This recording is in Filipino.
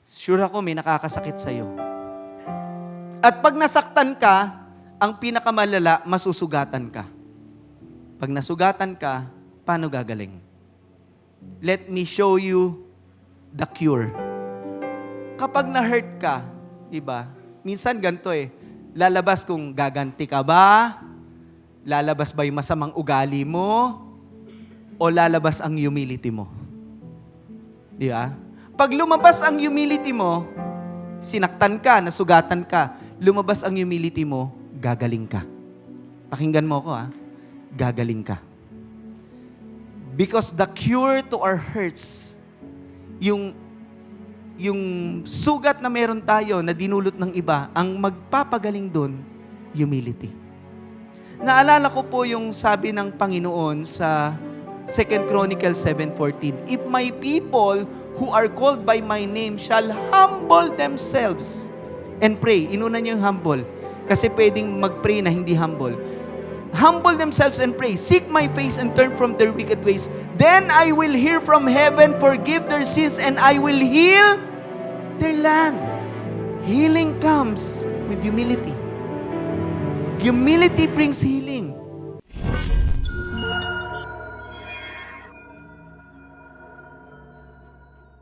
Sure ako may nakakasakit sa'yo. At pag nasaktan ka, ang pinakamalala, masusugatan ka. Pag nasugatan ka, paano gagaling? Let me show you the cure. Kapag na-hurt ka, di ba? Minsan ganito lalabas kung gaganti ka ba, lalabas ba yung masamang ugali mo, o lalabas ang humility mo. Di ba? Pag lumabas ang humility mo, sinaktan ka, nasugatan ka, lumabas ang humility mo, gagaling ka. Pakinggan mo ko gagaling ka. Because the cure to our hurts, yung sugat na meron tayo na dinulot ng iba, ang magpapagaling doon, humility. Naalala ko po yung sabi ng Panginoon sa 2 Chronicles 7:14, "If my people who are called by my name shall humble themselves and pray." Inuna niyo yung humble. Kasi pwedeng mag-pray na hindi humble. Humble themselves and pray. Seek my face and turn from their wicked ways. Then I will hear from heaven, forgive their sins, and I will heal their land. Healing comes with humility. Humility brings healing.